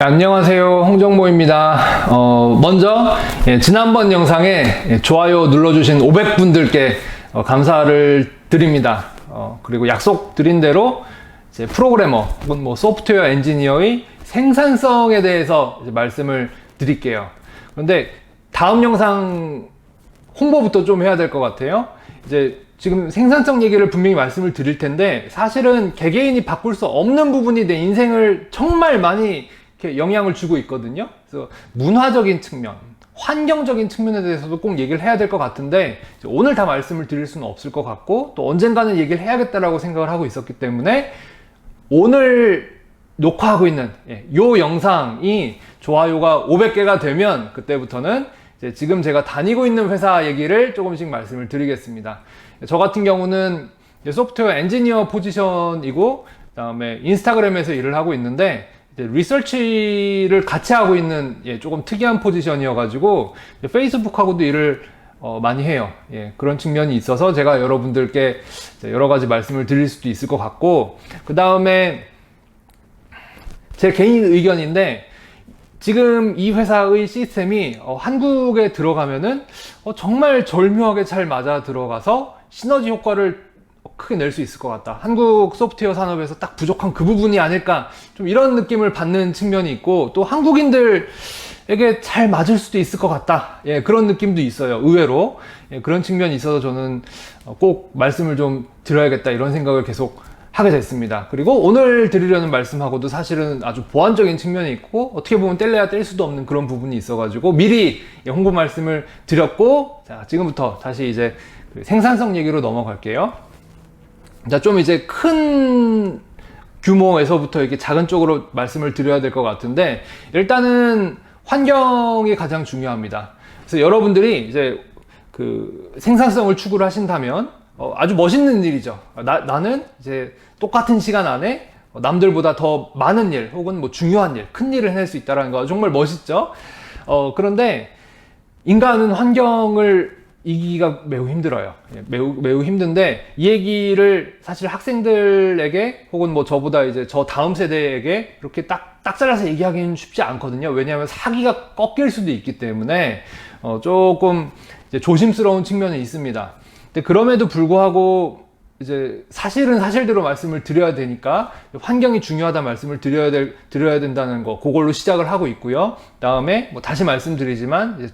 안녕하세요, 홍정모입니다. 먼저 지난번 영상에 좋아요 눌러주신 500분들께 감사를 드립니다. 그리고 약속드린 대로 이제 프로그래머 혹은 소프트웨어 엔지니어의 생산성에 대해서 이제 말씀을 드릴게요. 그런데 다음 영상 홍보부터 좀 해야 될 것 같아요. 이제 지금 생산성 얘기를 분명히 말씀을 드릴 텐데, 사실은 개개인이 바꿀 수 없는 부분이 내 인생을 정말 많이 이렇게 영향을 주고 있거든요. 그래서 문화적인 측면, 환경적인 측면에 대해서도 꼭 얘기를 해야 될 것 같은데, 오늘 다 말씀을 드릴 수는 없을 것 같고, 또 언젠가는 얘기를 해야겠다라고 생각을 하고 있었기 때문에, 오늘 녹화하고 있는 이 영상이 좋아요가 500개가 되면 그때부터는 이제 지금 제가 다니고 있는 회사 얘기를 조금씩 말씀을 드리겠습니다. 저 같은 경우는 소프트웨어 엔지니어 포지션이고, 그다음에 인스타그램에서 일을 하고 있는데, 리서치를 같이 하고 있는 조금 특이한 포지션이어가지고 페이스북하고도 일을 많이 해요. 그런 측면이 있어서 제가 여러분들께 여러 가지 말씀을 드릴 수도 있을 것 같고, 그 다음에 제 개인 의견인데, 지금 이 회사의 시스템이 한국에 들어가면은 정말 절묘하게 잘 맞아 들어가서 시너지 효과를 크게 낼 수 있을 것 같다. 한국 소프트웨어 산업에서 딱 부족한 그 부분이 아닐까, 좀 이런 느낌을 받는 측면이 있고, 또 한국인들에게 잘 맞을 수도 있을 것 같다. 그런 느낌도 있어요, 의외로. 그런 측면이 있어서 저는 꼭 말씀을 좀 드려야겠다, 이런 생각을 계속 하게 됐습니다. 그리고 오늘 드리려는 말씀하고도 사실은 아주 보완적인 측면이 있고, 어떻게 보면 뗄래야 뗄 수도 없는 그런 부분이 있어가지고 미리 홍보 말씀을 드렸고, 자, 지금부터 다시 이제 생산성 얘기로 넘어갈게요. 자, 좀 이제 큰 규모에서부터 이렇게 작은 쪽으로 말씀을 드려야 될 것 같은데, 일단은 환경이 가장 중요합니다. 그래서 여러분들이 이제 그 생산성을 추구를 하신다면 아주 멋있는 일이죠. 나는 이제 똑같은 시간 안에 남들보다 더 많은 일 혹은 중요한 일, 큰 일을 해낼 수 있다는 거 정말 멋있죠. 그런데 인간은 환경을 이기기가 매우 힘들어요. 매우 힘든데, 이 얘기를 사실 학생들에게 혹은 저보다 이제 저 다음 세대에게 이렇게 딱 잘라서 얘기하기는 쉽지 않거든요. 왜냐하면 사기가 꺾일 수도 있기 때문에 조금 이제 조심스러운 측면이 있습니다. 근데 그럼에도 불구하고 이제 사실은 사실대로 말씀을 드려야 되니까 환경이 중요하다 말씀을 드려야 된다는 거, 그걸로 시작을 하고 있고요. 다음에 다시 말씀드리지만,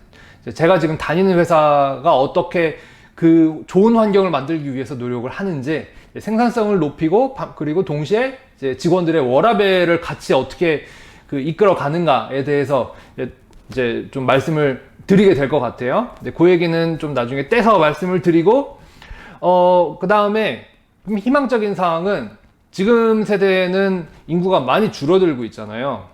제가 지금 다니는 회사가 어떻게 그 좋은 환경을 만들기 위해서 노력을 하는지, 생산성을 높이고, 그리고 동시에 이제 직원들의 워라밸을 같이 어떻게 이끌어 가는가에 대해서 이제 좀 말씀을 드리게 될 것 같아요. 그 얘기는 좀 나중에 떼서 말씀을 드리고, 그 다음에 희망적인 사항은, 지금 세대에는 인구가 많이 줄어들고 있잖아요.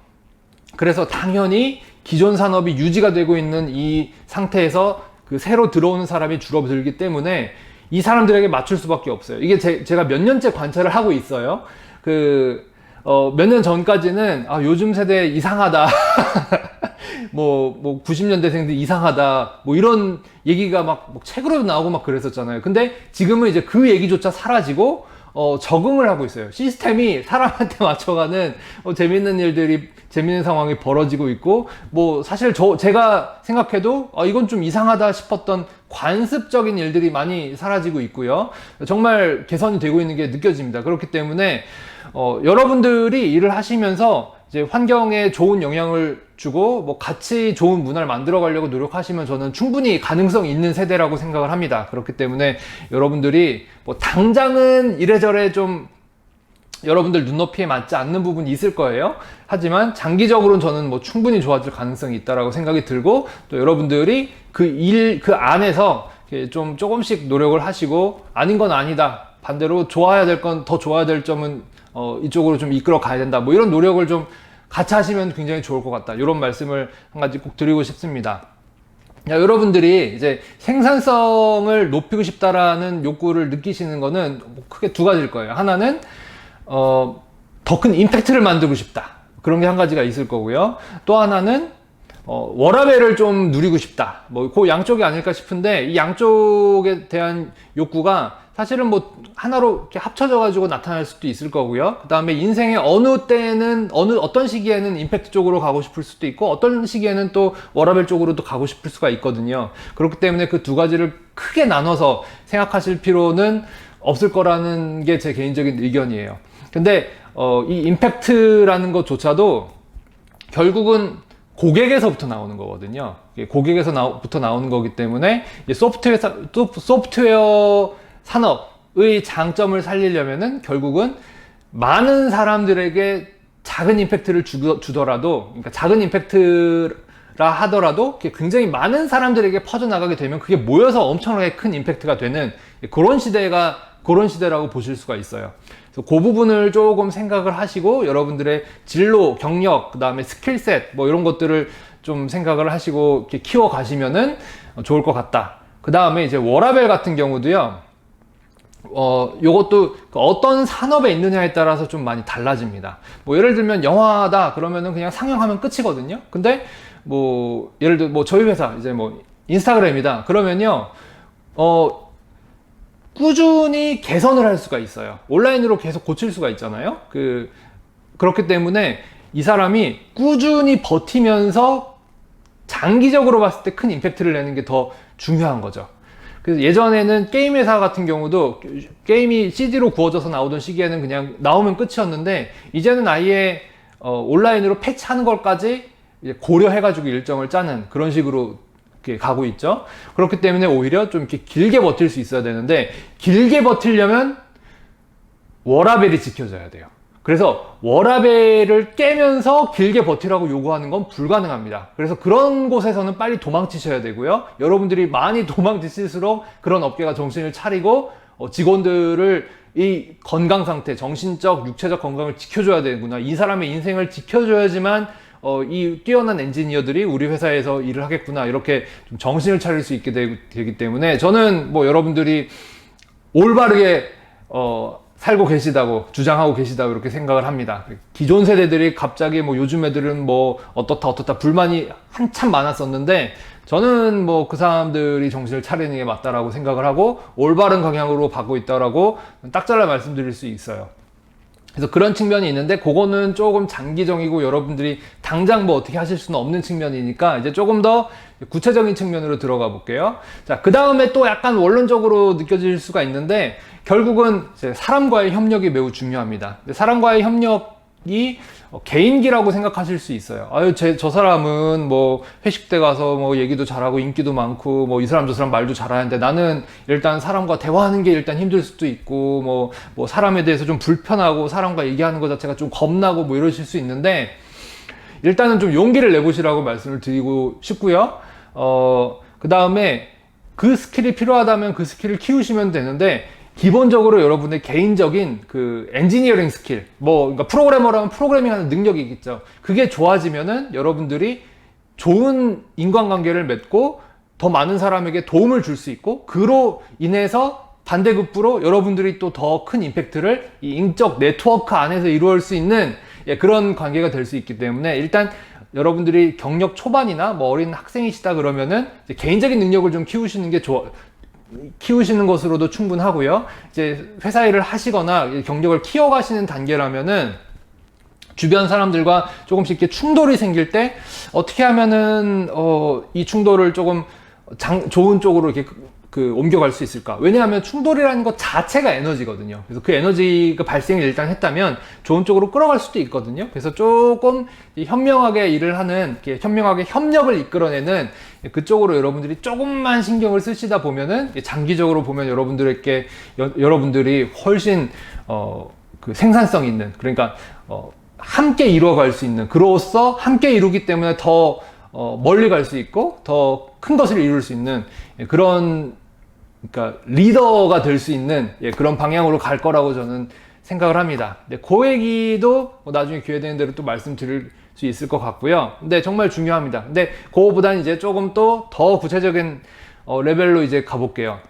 그래서 당연히 기존 산업이 유지가 되고 있는 이 상태에서 새로 들어오는 사람이 줄어들기 때문에 이 사람들에게 맞출 수밖에 없어요. 이게 제가 몇 년째 관찰을 하고 있어요. 몇 년 전까지는 요즘 세대 이상하다. 90년대생들 이상하다. 이런 얘기가 막 책으로도 나오고 막 그랬었잖아요. 근데 지금은 이제 그 얘기조차 사라지고, 적응을 하고 있어요. 시스템이 사람한테 맞춰가는 재밌는 상황이 벌어지고 있고, 사실 제가 생각해도 이건 좀 이상하다 싶었던 관습적인 일들이 많이 사라지고 있고요. 정말 개선이 되고 있는 게 느껴집니다. 그렇기 때문에 여러분들이 일을 하시면서 이제 환경에 좋은 영향을 주고 같이 좋은 문화를 만들어 가려고 노력하시면 저는 충분히 가능성이 있는 세대라고 생각을 합니다. 그렇기 때문에 여러분들이 당장은 이래저래 좀 여러분들 눈높이에 맞지 않는 부분이 있을 거예요. 하지만 장기적으로는 저는 충분히 좋아질 가능성이 있다라고 생각이 들고, 또 여러분들이 그 안에서 좀 조금씩 노력을 하시고, 아닌 건 아니다, 반대로 좋아야 될 건 더 좋아야 될 점은 이쪽으로 좀 이끌어 가야 된다, 이런 노력을 좀 같이 하시면 굉장히 좋을 것 같다, 이런 말씀을 한 가지 꼭 드리고 싶습니다. 여러분들이 이제 생산성을 높이고 싶다라는 욕구를 느끼시는 거는 크게 두 가지일 거예요. 하나는 더 큰 임팩트를 만들고 싶다, 그런 게 한 가지가 있을 거고요. 또 하나는 워라밸을 좀 누리고 싶다. 뭐, 그 양쪽이 아닐까 싶은데, 이 양쪽에 대한 욕구가 사실은 뭐, 하나로 이렇게 합쳐져가지고 나타날 수도 있을 거고요. 그 다음에 인생의 어느 때는, 어떤 시기에는 임팩트 쪽으로 가고 싶을 수도 있고, 어떤 시기에는 또 워라밸 쪽으로도 가고 싶을 수가 있거든요. 그렇기 때문에 그 두 가지를 크게 나눠서 생각하실 필요는 없을 거라는 게 제 개인적인 의견이에요. 근데, 이 임팩트라는 것조차도 결국은 고객에서부터 나오는 거거든요. 고객에서부터 나오는 거기 때문에 소프트웨어 산업의 장점을 살리려면은 결국은 많은 사람들에게 작은 임팩트를 주더라도, 그러니까 작은 임팩트라 하더라도 굉장히 많은 사람들에게 퍼져나가게 되면 그게 모여서 엄청나게 큰 임팩트가 되는 그런 시대라고 보실 수가 있어요. 그래서 그 부분을 조금 생각을 하시고 여러분들의 진로, 경력, 그 다음에 스킬셋 뭐 이런 것들을 좀 생각을 하시고 이렇게 키워 가시면은 좋을 것 같다. 그 다음에 이제 워라밸 같은 경우도요. 요것도 어떤 산업에 있느냐에 따라서 좀 많이 달라집니다. 뭐 예를 들면 영화다 그러면은 그냥 상영하면 끝이거든요. 근데 뭐 예를 들어 뭐 저희 회사 이제 뭐 인스타그램이다 그러면요. 꾸준히 개선을 할 수가 있어요. 온라인으로 계속 고칠 수가 있잖아요. 그렇기 때문에 이 사람이 꾸준히 버티면서 장기적으로 봤을 때 큰 임팩트를 내는 게 더 중요한 거죠. 그래서 예전에는 게임 회사 같은 경우도 게임이 CD로 구워져서 나오던 시기에는 그냥 나오면 끝이었는데 이제는 아예 온라인으로 패치하는 것까지 고려해가지고 일정을 짜는 그런 식으로 가고 있죠. 그렇기 때문에 오히려 좀 이렇게 길게 버틸 수 있어야 되는데 길게 버틸려면 워라밸이 지켜져야 돼요. 그래서 워라밸을 깨면서 길게 버티라고 요구하는 건 불가능합니다. 그래서 그런 곳에서는 빨리 도망치셔야 되고요. 여러분들이 많이 도망치실수록 그런 업계가 정신을 차리고 직원들을 이 건강 상태, 정신적, 육체적 건강을 지켜줘야 되구나. 이 사람의 인생을 지켜줘야지만 이 뛰어난 엔지니어들이 우리 회사에서 일을 하겠구나 이렇게 좀 정신을 차릴 수 있게 되기 때문에 저는 뭐 여러분들이 올바르게 살고 계시다고 주장하고 계시다고 이렇게 생각을 합니다. 기존 세대들이 갑자기 뭐 요즘 애들은 뭐 어떻다 불만이 한참 많았었는데 저는 뭐 그 사람들이 정신을 차리는 게 맞다라고 생각을 하고 올바른 방향으로 가고 있다라고 딱 잘라 말씀드릴 수 있어요. 그래서 그런 측면이 있는데 그거는 조금 장기적이고 여러분들이 당장 뭐 어떻게 하실 수는 없는 측면이니까 이제 조금 더 구체적인 측면으로 들어가 볼게요. 자, 그 다음에 또 약간 원론적으로 느껴질 수가 있는데 결국은 이제 사람과의 협력이 매우 중요합니다. 사람과의 협력이 개인기라고 생각하실 수 있어요. 아유, 저 사람은 뭐 회식 때 가서 뭐 얘기도 잘하고 인기도 많고 뭐 이 사람 저 사람 말도 잘하는데 나는 일단 사람과 대화하는 게 일단 힘들 수도 있고 뭐 사람에 대해서 좀 불편하고 사람과 얘기하는 것 자체가 좀 겁나고 뭐 이러실 수 있는데 일단은 좀 용기를 내보시라고 말씀을 드리고 싶고요. 그 다음에 그 스킬이 필요하다면 그 스킬을 키우시면 되는데 기본적으로 여러분의 개인적인 그 엔지니어링 스킬, 그러니까 프로그래머라면 프로그래밍하는 능력이겠죠. 그게 좋아지면은 여러분들이 좋은 인간관계를 맺고 더 많은 사람에게 도움을 줄 수 있고 그로 인해서 반대급부로 여러분들이 또 더 큰 임팩트를 이 인적 네트워크 안에서 이루어질 수 있는 그런 관계가 될 수 있기 때문에 일단 여러분들이 경력 초반이나 뭐 어린 학생이시다 그러면은 이제 개인적인 능력을 좀 키우시는 것으로도 충분하고요. 이제 회사 일을 하시거나 경력을 키워가시는 단계라면은 주변 사람들과 조금씩 이렇게 충돌이 생길 때 어떻게 하면은 이 충돌을 조금 좋은 쪽으로 이렇게 옮겨갈 수 있을까? 왜냐하면 충돌이라는 것 자체가 에너지거든요. 그래서 그 에너지가 발생을 일단 했다면 좋은 쪽으로 끌어갈 수도 있거든요. 그래서 조금 현명하게 일을 하는, 현명하게 협력을 이끌어내는 그쪽으로 여러분들이 조금만 신경을 쓰시다 보면은 장기적으로 보면 여러분들이 훨씬 그 생산성 있는, 그러니까 함께 이루어갈 수 있는, 그로써 함께 이루기 때문에 더 멀리 갈 수 있고 더 큰 것을 이룰 수 있는 그런, 그러니까 리더가 될 수 있는 그런 방향으로 갈 거라고 저는 생각을 합니다. 그 얘기도 나중에 기회 되는 대로 또 말씀드릴 수 있을 것 같고요. 근데 정말 중요합니다. 근데 그거보다는 이제 조금 또 더 구체적인 레벨로 이제 가볼게요.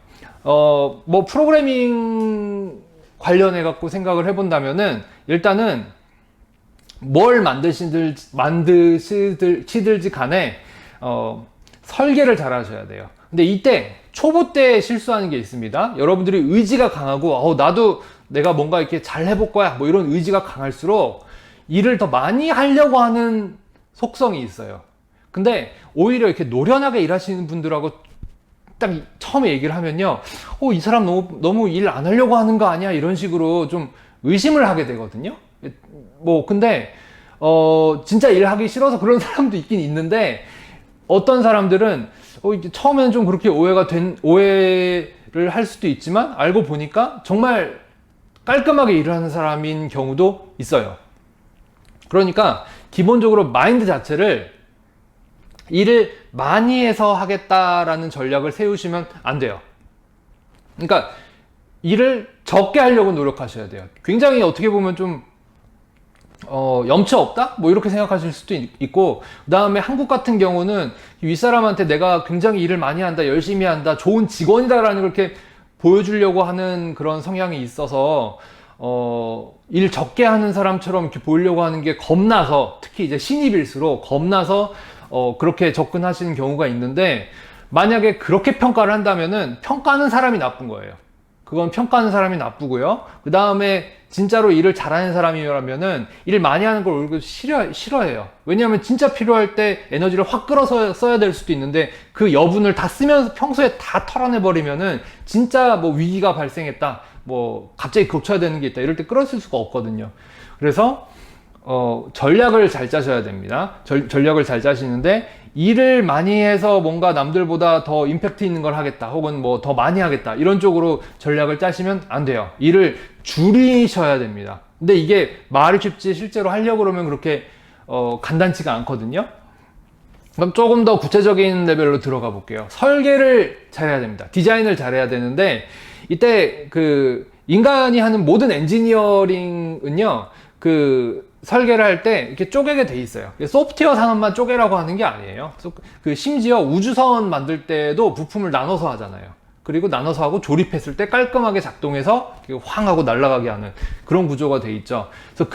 뭐 프로그래밍 관련해 갖고 생각을 해본다면은 일단은 뭘 만드시들지 간에 설계를 잘 하셔야 돼요. 근데 이때 초보 때 실수하는 게 있습니다. 여러분들이 의지가 강하고 나도 내가 뭔가 이렇게 잘 해볼 거야 뭐 이런 의지가 강할수록 일을 더 많이 하려고 하는 속성이 있어요. 근데 오히려 이렇게 노련하게 일하시는 분들하고 딱 처음에 얘기를 하면요, 이 사람 너무 일 안 하려고 하는 거 아니야? 이런 식으로 좀 의심을 하게 되거든요. 근데 진짜 일하기 싫어서 그런 사람도 있긴 있는데, 어떤 사람들은 처음에는 좀 그렇게 오해를 할 수도 있지만 알고 보니까 정말 깔끔하게 일을 하는 사람인 경우도 있어요. 그러니까 기본적으로 마인드 자체를 일을 많이 해서 하겠다라는 전략을 세우시면 안 돼요. 그러니까 일을 적게 하려고 노력하셔야 돼요. 굉장히 어떻게 보면 좀 염치 없다? 뭐 이렇게 생각하실 수도 있고, 그 다음에 한국 같은 경우는 윗사람한테 내가 굉장히 일을 많이 한다, 열심히 한다, 좋은 직원이다라는 그렇게 보여주려고 하는 그런 성향이 있어서 일 적게 하는 사람처럼 이렇게 보이려고 하는 게 겁나서, 특히 이제 신입일수록 겁나서 그렇게 접근하시는 경우가 있는데, 만약에 그렇게 평가를 한다면은 평가하는 사람이 나쁜 거예요. 그건 평가하는 사람이 나쁘고요. 그 다음에 진짜로 일을 잘하는 사람이라면은 일 많이 하는 걸 오히려 싫어해요. 왜냐하면 진짜 필요할 때 에너지를 확 끌어서 써야 될 수도 있는데, 그 여분을 다 쓰면서 평소에 다 털어내버리면은 진짜 뭐 위기가 발생했다, 뭐 갑자기 고쳐야 되는 게 있다, 이럴 때 끌어쓸 수가 없거든요. 그래서 전략을 잘 짜셔야 됩니다. 전략을 잘 짜시는데, 일을 많이 해서 뭔가 남들보다 더 임팩트 있는 걸 하겠다, 혹은 뭐 더 많이 하겠다, 이런 쪽으로 전략을 짜시면 안 돼요. 일을 줄이셔야 됩니다. 근데 이게 말이 쉽지 실제로 하려고 그러면 그렇게 간단치가 않거든요. 그럼 조금 더 구체적인 레벨로 들어가 볼게요. 설계를 잘해야 됩니다. 디자인을 잘해야 되는데, 이때 그 인간이 하는 모든 엔지니어링은요, 설계를 할 때 이렇게 쪼개게 돼 있어요. 소프트웨어 산업만 쪼개라고 하는 게 아니에요. 심지어 우주선 만들 때도 부품을 나눠서 하잖아요. 그리고 나눠서 하고 조립했을 때 깔끔하게 작동해서 황 하고 날아가게 하는 그런 구조가 돼 있죠. 그래서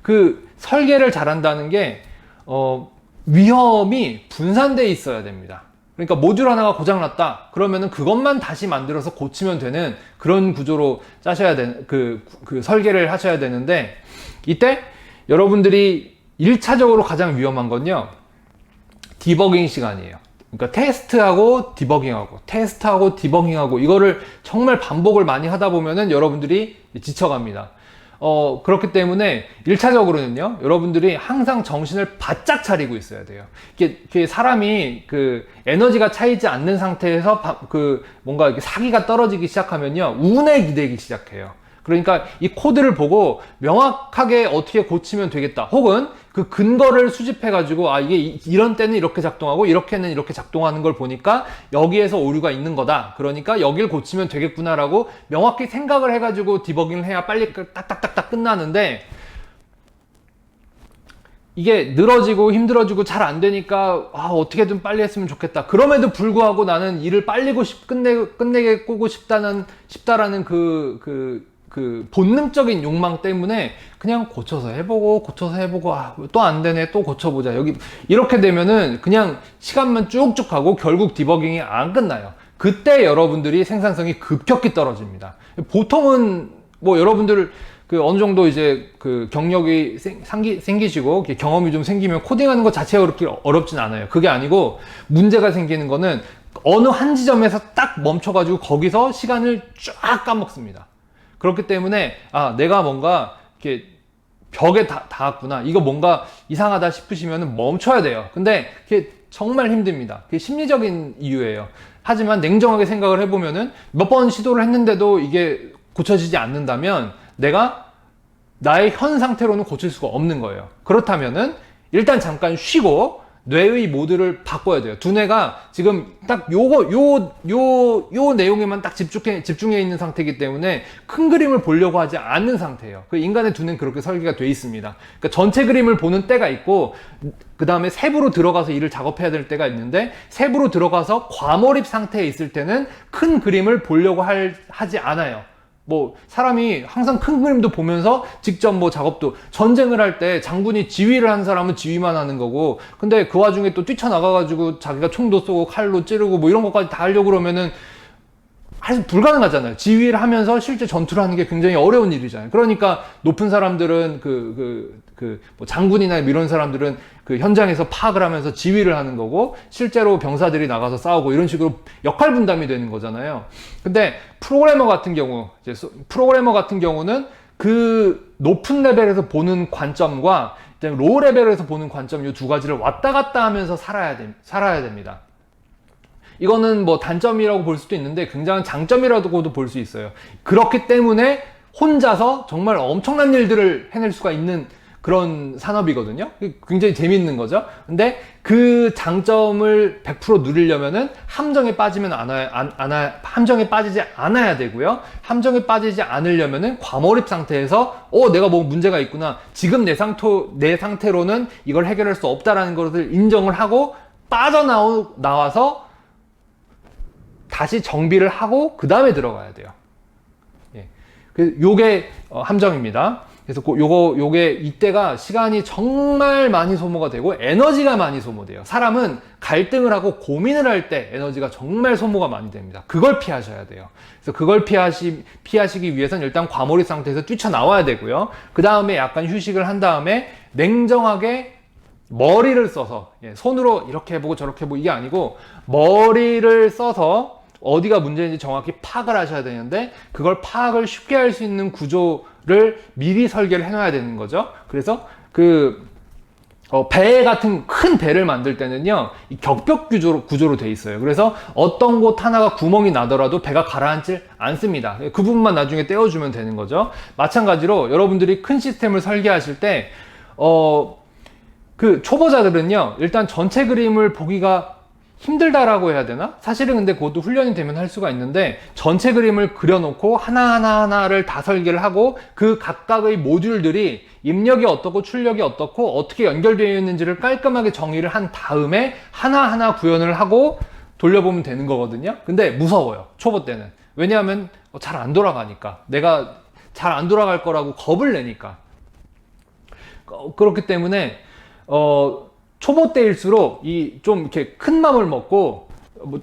그 설계를 잘한다는 게 위험이 분산돼 있어야 됩니다. 그러니까 모듈 하나가 고장났다 그러면은 그것만 다시 만들어서 고치면 되는 그런 구조로 짜셔야 되는 그 설계를 하셔야 되는데, 이때 여러분들이 1차적으로 가장 위험한 건요, 디버깅 시간이에요. 그러니까 테스트하고 디버깅하고 이거를 정말 반복을 많이 하다 보면은 여러분들이 지쳐갑니다. 그렇기 때문에 1차적으로는요, 여러분들이 항상 정신을 바짝 차리고 있어야 돼요. 이게 사람이 에너지가 차이지 않는 상태에서 뭔가 이렇게 사기가 떨어지기 시작하면요, 운에 기대기 시작해요. 그러니까 이 코드를 보고 명확하게 어떻게 고치면 되겠다, 혹은 그 근거를 수집해가지고 이게 이런 때는 이렇게 작동하고 이렇게는 이렇게 작동하는 걸 보니까 여기에서 오류가 있는 거다, 그러니까 여길 고치면 되겠구나 라고 명확히 생각을 해가지고 디버깅을 해야 빨리 딱딱딱딱 끝나는데, 이게 늘어지고 힘들어지고 잘 안 되니까 어떻게든 빨리 했으면 좋겠다, 그럼에도 불구하고 나는 일을 빨리 끝내게 꼬고 싶다라는 그 본능적인 욕망 때문에 그냥 고쳐서 해보고 또 안 되네, 또 고쳐보자, 여기 이렇게 되면은 그냥 시간만 쭉쭉 가고 결국 디버깅이 안 끝나요. 그때 여러분들이 생산성이 급격히 떨어집니다. 보통은 뭐 여러분들 어느 정도 이제 경력이 생기시고 경험이 좀 생기면 코딩하는 것 자체가 그렇게 어렵진 않아요. 그게 아니고 문제가 생기는 거는 어느 한 지점에서 딱 멈춰가지고 거기서 시간을 쫙 까먹습니다. 그렇기 때문에 내가 뭔가 이렇게 벽에 닿았구나, 이거 뭔가 이상하다 싶으시면 멈춰야 돼요. 근데 그게 정말 힘듭니다. 그게 심리적인 이유예요. 하지만 냉정하게 생각을 해보면은 몇 번 시도를 했는데도 이게 고쳐지지 않는다면 내가 나의 현 상태로는 고칠 수가 없는 거예요. 그렇다면은 일단 잠깐 쉬고 뇌의 모드를 바꿔야 돼요. 두뇌가 지금 딱 요 내용에만 딱 집중해 있는 상태이기 때문에 큰 그림을 보려고 하지 않는 상태예요. 인간의 두뇌는 그렇게 설계가 돼 있습니다. 그러니까 전체 그림을 보는 때가 있고, 그 다음에 세부로 들어가서 일을 작업해야 될 때가 있는데, 세부로 들어가서 과몰입 상태에 있을 때는 큰 그림을 보려고 하지 않아요. 뭐 사람이 항상 큰 그림도 보면서 직접 뭐 작업도, 전쟁을 할 때 장군이 지휘를 한 사람은 지휘만 하는 거고, 근데 그 와중에 또 뛰쳐나가가지고 자기가 총도 쏘고 칼로 찌르고 뭐 이런 것까지 다 하려고 그러면은 사실 불가능하잖아요. 지휘를 하면서 실제 전투를 하는 게 굉장히 어려운 일이잖아요. 그러니까 높은 사람들은 뭐 장군이나 이런 사람들은 그 현장에서 파악을 하면서 지휘를 하는 거고, 실제로 병사들이 나가서 싸우고 이런 식으로 역할 분담이 되는 거잖아요. 근데 프로그래머 같은 경우는 그 높은 레벨에서 보는 관점과 로우 레벨에서 보는 관점, 이 두 가지를 왔다 갔다 하면서 살아야 됩니다. 이거는 뭐 단점이라고 볼 수도 있는데 굉장한 장점이라고도 볼 수 있어요. 그렇기 때문에 혼자서 정말 엄청난 일들을 해낼 수가 있는 그런 산업이거든요. 굉장히 재밌는 거죠. 근데 그 장점을 100% 누리려면은 함정에 빠지지 않아야 되고요. 함정에 빠지지 않으려면은 과몰입 상태에서 내가 뭐 문제가 있구나, 지금 내 상태로는 이걸 해결할 수 없다라는 것을 인정을 하고 빠져나와서 다시 정비를 하고 그 다음에 들어가야 돼요. 예. 요게 함정입니다. 그래서 요게 이때가 시간이 정말 많이 소모가 되고 에너지가 많이 소모돼요. 사람은 갈등을 하고 고민을 할 때 에너지가 정말 소모가 많이 됩니다. 그걸 피하셔야 돼요. 그래서 그걸 피하시기 위해서는 일단 과몰입 상태에서 뛰쳐나와야 되고요. 그 다음에 약간 휴식을 한 다음에 냉정하게 머리를 써서, 손으로 이렇게 해보고 저렇게 해보고 이게 아니고 머리를 써서 어디가 문제인지 정확히 파악을 하셔야 되는데, 그걸 파악을 쉽게 할 수 있는 구조를 미리 설계를 해놔야 되는 거죠. 그래서 배 같은 큰 배를 만들 때는요, 이 격벽 구조로 돼 있어요. 그래서 어떤 곳 하나가 구멍이 나더라도 배가 가라앉질 않습니다. 그 부분만 나중에 떼어주면 되는 거죠. 마찬가지로 여러분들이 큰 시스템을 설계하실 때 그 초보자들은요, 일단 전체 그림을 보기가 힘들다라고 해야 되나? 사실은 근데 그것도 훈련이 되면 할 수가 있는데, 전체 그림을 그려놓고 하나를 다 설계를 하고 그 각각의 모듈들이 입력이 어떻고 출력이 어떻고 어떻게 연결되어 있는지를 깔끔하게 정의를 한 다음에 하나하나 구현을 하고 돌려보면 되는 거거든요. 근데 무서워요, 초보 때는. 왜냐하면 잘 안 돌아가니까, 내가 잘 안 돌아갈 거라고 겁을 내니까. 그렇기 때문에 초보 때일수록 좀 이렇게 큰 맘을 먹고,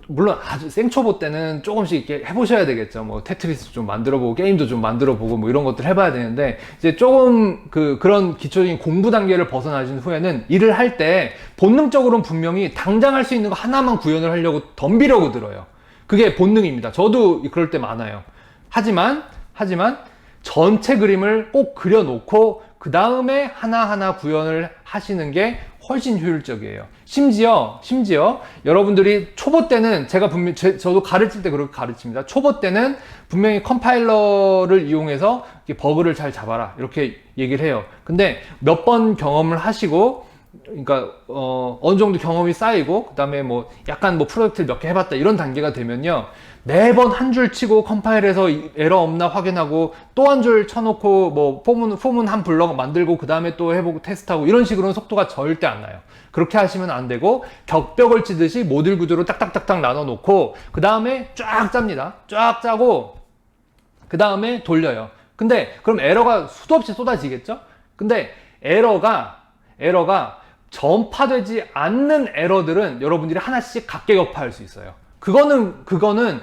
물론 아주 생초보 때는 조금씩 이렇게 해보셔야 되겠죠. 뭐 테트리스 좀 만들어보고 게임도 좀 만들어보고 뭐 이런 것들 해봐야 되는데, 이제 조금 그런 기초적인 공부 단계를 벗어나신 후에는 일을 할 때 본능적으로는 분명히 당장 할 수 있는 거 하나만 구현을 하려고 덤비려고 들어요. 그게 본능입니다. 저도 그럴 때 많아요. 하지만 전체 그림을 꼭 그려놓고 그 다음에 하나하나 구현을 하시는 게 훨씬 효율적이에요. 심지어 여러분들이 초보 때는, 제가 분명히 저도 가르칠 때 그렇게 가르칩니다. 초보 때는 분명히 컴파일러를 이용해서 버그를 잘 잡아라, 이렇게 얘기를 해요. 근데 몇 번 경험을 하시고, 그러니까 어느 정도 경험이 쌓이고, 그 다음에 뭐 약간 뭐 프로젝트를 몇 개 해봤다 이런 단계가 되면요, 매번 한 줄 치고 컴파일해서 에러 없나 확인하고 또 한 줄 쳐놓고 뭐 포문 한 블럭 만들고 그 다음에 또 해보고 테스트하고, 이런 식으로는 속도가 절대 안 나요. 그렇게 하시면 안 되고, 격벽을 치듯이 모듈 구조로 딱딱딱딱 나눠 놓고 그 다음에 쫙 짭니다. 쫙 짜고 그 다음에 돌려요. 근데 그럼 에러가 수도 없이 쏟아지겠죠? 근데 에러가 전파되지 않는 에러들은 여러분들이 하나씩 각계격파할 수 있어요. 그거는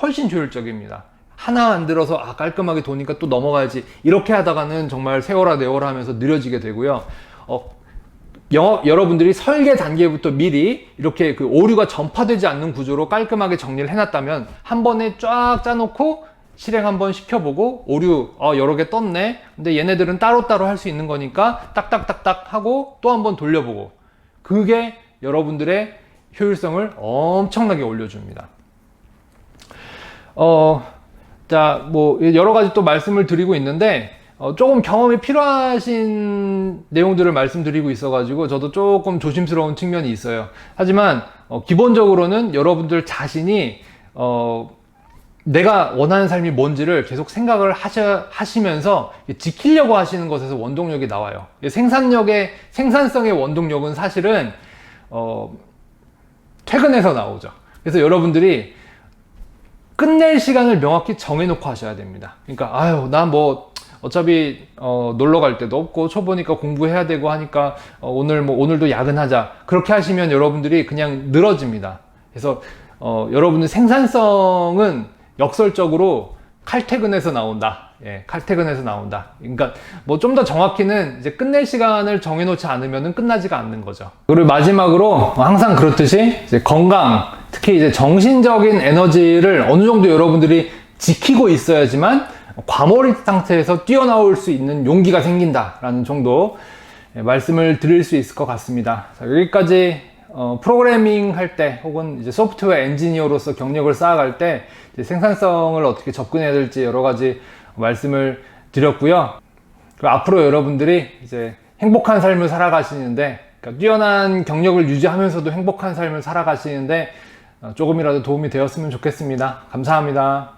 훨씬 효율적입니다. 하나 안 들어서 깔끔하게 도니까 또 넘어가야지, 이렇게 하다가는 정말 세워라 내워라 하면서 느려지게 되고요. 여러분들이 설계 단계부터 미리 이렇게 그 오류가 전파되지 않는 구조로 깔끔하게 정리를 해놨다면, 한 번에 쫙 짜놓고 실행 한번 시켜보고 오류 여러 개 떴네, 근데 얘네들은 따로따로 할 수 있는 거니까 딱딱딱딱 하고 또 한번 돌려보고, 그게 여러분들의 효율성을 엄청나게 올려줍니다. 자, 뭐 여러 가지 또 말씀을 드리고 있는데, 조금 경험이 필요하신 내용들을 말씀드리고 있어가지고 저도 조금 조심스러운 측면이 있어요. 하지만 기본적으로는 여러분들 자신이 내가 원하는 삶이 뭔지를 계속 생각을 하시면서 지키려고 하시는 것에서 원동력이 나와요. 생산성의 원동력은 사실은 퇴근해서 나오죠. 그래서 여러분들이 끝낼 시간을 명확히 정해놓고 하셔야 됩니다. 그러니까 아유 나 뭐 어차피 놀러 갈 데도 없고 초보니까 공부해야 되고 하니까 오늘도 야근하자, 그렇게 하시면 여러분들이 그냥 늘어집니다. 그래서 여러분의 생산성은 역설적으로 칼퇴근에서 나온다. 예, 칼퇴근에서 나온다. 그러니까 뭐 좀 더 정확히는 이제 끝낼 시간을 정해놓지 않으면 끝나지가 않는 거죠. 그리고 마지막으로 항상 그렇듯이 이제 건강, 특히 이제 정신적인 에너지를 어느 정도 여러분들이 지키고 있어야지만 과몰입 상태에서 뛰어나올 수 있는 용기가 생긴다라는 정도 말씀을 드릴 수 있을 것 같습니다. 자, 여기까지 프로그래밍 할 때 혹은 이제 소프트웨어 엔지니어로서 경력을 쌓아갈 때 이제 생산성을 어떻게 접근해야 될지 여러 가지 말씀을 드렸고요. 그리고 앞으로 여러분들이 이제 행복한 삶을 살아가시는데, 그러니까 뛰어난 경력을 유지하면서도 행복한 삶을 살아가시는데 조금이라도 도움이 되었으면 좋겠습니다. 감사합니다.